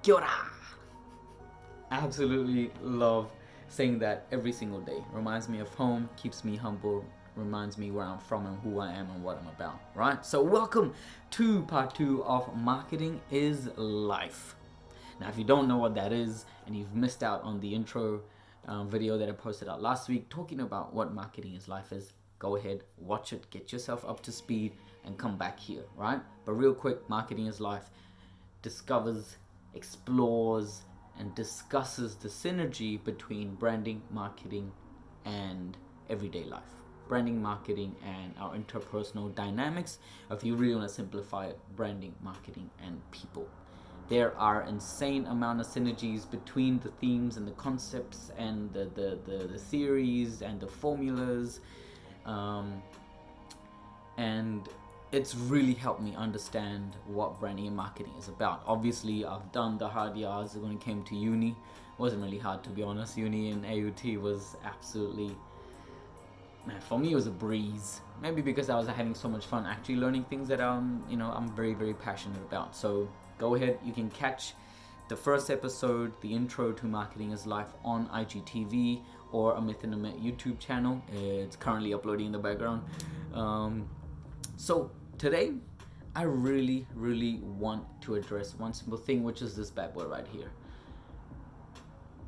Kia ora. Absolutely love saying that every single day. Reminds me of home, keeps me humble, reminds me where I'm from and who I am and what I'm about, right? So welcome to part 2 of Marketing is Life. Now, if you don't know what that is and you've missed out on the intro video that I posted out last week talking about what Marketing is Life is, go ahead, watch it, get yourself up to speed and come back here, right? But real quick, Marketing is Life discovers, explores, and discusses the synergy between branding, marketing, and everyday life. Branding, marketing, and our interpersonal dynamics. If you really want to simplify it, branding, marketing, and people. There are insane amount of synergies between the themes and the concepts and the theories and the formulas. And it's really helped me understand what branding and marketing is about. Obviously, I've done the hard yards when it came to uni. It wasn't really hard, to be honest. Uni in AUT was absolutely, man, for me it was a breeze. Maybe because I was having so much fun actually learning things that I'm very, very passionate about. So go ahead, you can catch the first episode, the intro to Marketing is Life, on IGTV or Amit and Amit YouTube channel. It's currently uploading in the background. So today, I really, really want to address one simple thing, which is this bad boy right here.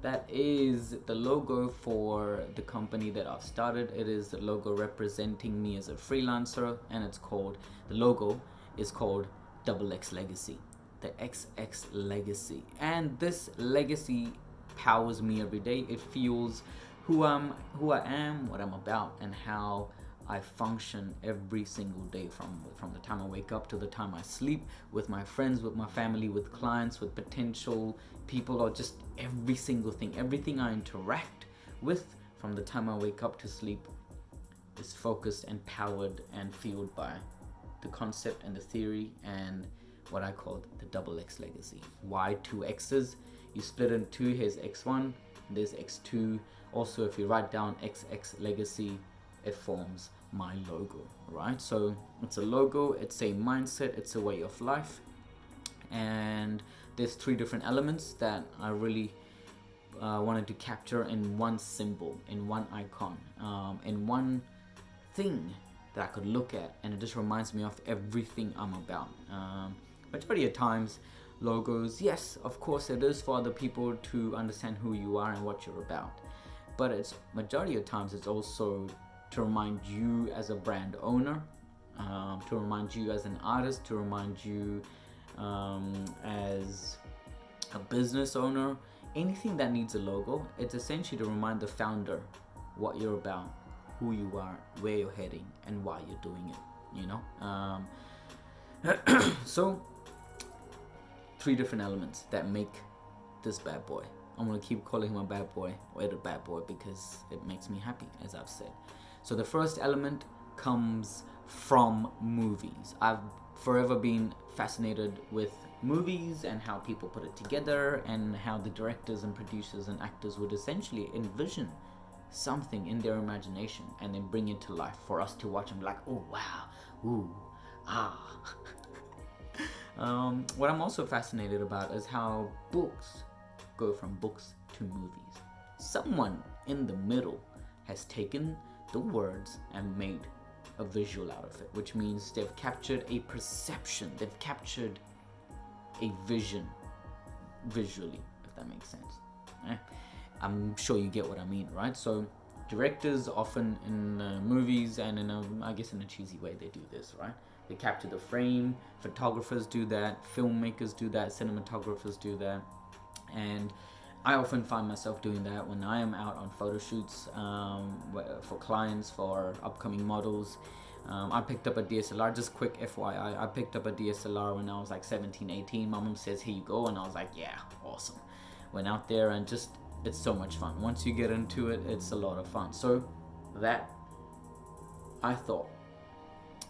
That is the logo for the company that I've started. It is the logo representing me as a freelancer, and the logo is called XX Legacy. The XX Legacy. And this legacy powers me every day. It fuels who I am, what I'm about, and how I function every single day from the time I wake up to the time I sleep, with my friends, with my family, with clients, with potential people, or just every single thing. Everything I interact with from the time I wake up to sleep is focused and powered and fueled by the concept and the theory and what I call the XX Legacy. Why 2 X's? You split in 2, here's X1, there's X2. Also, if you write down XX Legacy, it forms my logo, right? So it's a logo, it's a mindset, it's a way of life, and there's 3 different elements that I really wanted to capture in one symbol, in one icon, in one thing that I could look at, and it just reminds me of everything I'm about. Majority of times, logos, yes, of course it is for other people to understand who you are and what you're about, but it's majority of times it's also to remind you as a brand owner, to remind you as an artist, to remind you as a business owner. Anything that needs a logo, it's essentially to remind the founder what you're about, who you are, where you're heading, and why you're doing it, So 3 different elements that make this bad boy. I'm gonna keep calling him a bad boy, or a bad boy, because it makes me happy, as I've said. So the first element comes from movies. I've forever been fascinated with movies and how people put it together, and how the directors and producers and actors would essentially envision something in their imagination and then bring it to life for us to watch and be like, oh wow, ooh, ah. What I'm also fascinated about is how books go from books to movies. Someone in the middle has taken the words and made a visual out of it, which means they've captured a perception, they've captured a vision visually, if that makes sense. I'm sure you get what I mean, right? So directors often in movies, and in a cheesy way, they do this, right? They capture the frame. Photographers do that, filmmakers do that, cinematographers do that, and I often find myself doing that when I am out on photo shoots for clients, for upcoming models. I picked up a DSLR, just quick FYI, I picked up a DSLR when I was like 17, 18. My mom says, here you go, and I was like, yeah, awesome. Went out there and just, it's so much fun. Once you get into it, it's a lot of fun. So that, I thought,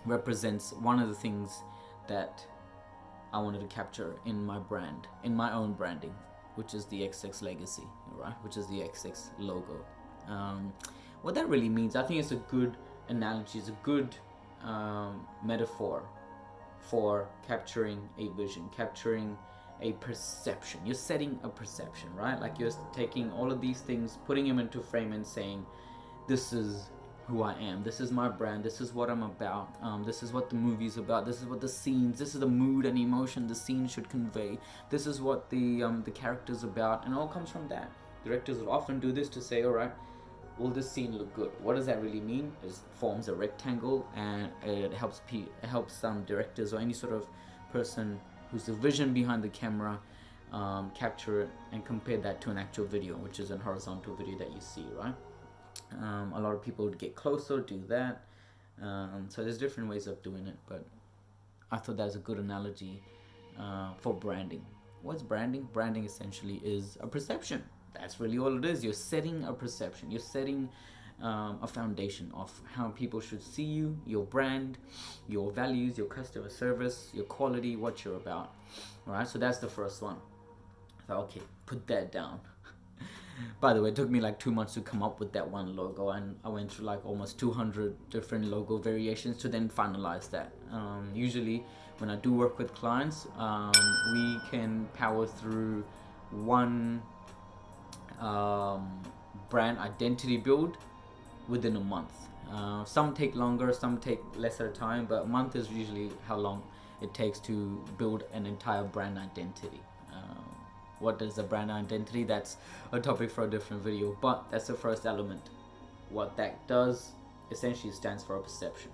represents one of the things that I wanted to capture in my brand, in my own branding, which is the XX Legacy, right? Which is the XX logo. What that really means, I think it's a good analogy, it's a good metaphor for capturing a vision, capturing a perception. You're setting a perception, right? Like you're taking all of these things, putting them into frame and saying, this is who I am, this is my brand, this is what I'm about, this is what the movie's about, this is what the scenes, this is the mood and emotion the scene should convey, this is what the character's about, and it all comes from that. Directors will often do this to say, all right, will this scene look good? What does that really mean? It forms a rectangle, and it helps some directors or any sort of person who's the vision behind the camera capture it and compare that to an actual video, which is a horizontal video that you see, right? A lot of people would get closer, do that. So there's different ways of doing it, but I thought that was a good analogy for branding. What's branding? Branding essentially is a perception. That's really all it is. You're setting a perception. You're setting a foundation of how people should see you, your brand, your values, your customer service, your quality, what you're about. All right, so that's the first one. I thought, okay, put that down. By the way, it took me like 2 months to come up with that one logo, and I went through like almost 200 different logo variations to then finalize that. Usually when I do work with clients, we can power through one brand identity build within a month. Some take longer, some take lesser time, but a month is usually how long it takes to build an entire brand identity. What is a brand identity? That's a topic for a different video, but that's the first element. What that does essentially stands for a perception,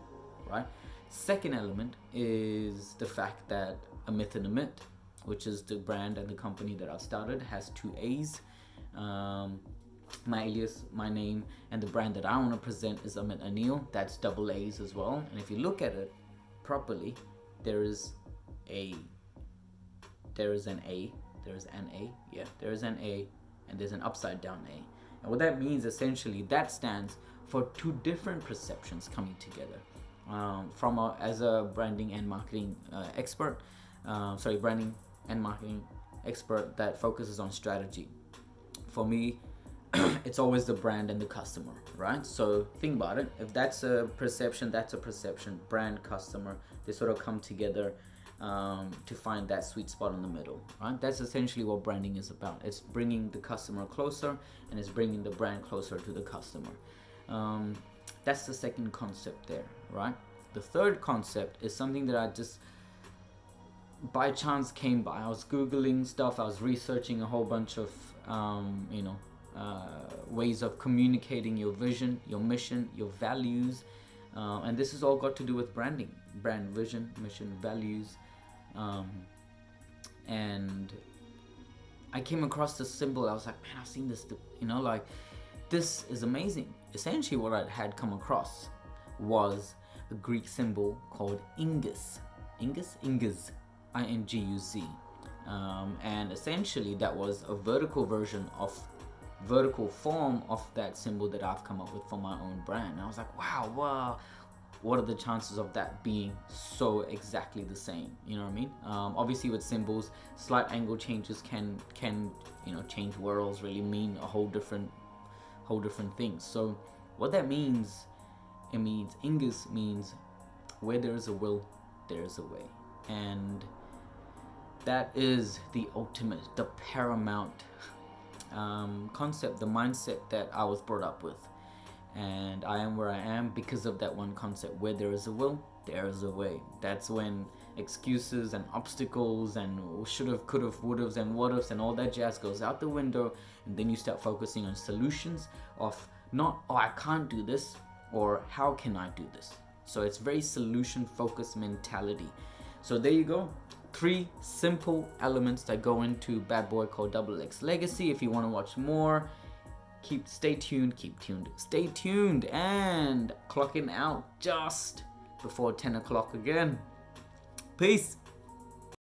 right? Second element is the fact that Amit and Amit, which is the brand and the company that I've started, has 2 A's. My alias, my name, and the brand that I want to present is Amit Anil. That's double A's as well. And if you look at it properly, there is an A, and there's an upside down A. And what that means essentially, that stands for 2 different perceptions coming together. As a branding and marketing expert, branding and marketing expert that focuses on strategy. For me, it's always the brand and the customer, right? So think about it. If that's a perception, brand, customer, they sort of come together to find that sweet spot in the middle, right? That's essentially what branding is about. It's bringing the customer closer, and it's bringing the brand closer to the customer. That's the second concept there, right? The third concept is something that I just by chance came by. I was Googling stuff, I was researching a whole bunch of ways of communicating your vision, your mission, your values, and this has all got to do with branding, brand vision, mission, values, and I came across this symbol. I was like, man, I've seen this, this is amazing. Essentially what I had come across was a Greek symbol called Inguz, I-N-G-U-Z, and essentially that was a vertical form of that symbol that I've come up with for my own brand. And I was like, wow, what are the chances of that being so exactly the same? You know what I mean? Obviously with symbols, slight angle changes can change worlds, really mean a whole different things. So what that means, Inguz means where there is a will, there is a way. And that is the ultimate, the paramount concept, the mindset that I was brought up with. And I am where I am because of that one concept. Where there is a will, there is a way. That's when excuses and obstacles and should've, could've, would've, and what've and all that jazz goes out the window, and then you start focusing on solutions of not, I can't do this, or how can I do this? So it's very solution focused mentality. So there you go. 3 simple elements that go into bad boy called XX Legacy. If you want to watch more, stay tuned, and clocking out just before 10 o'clock again. Peace.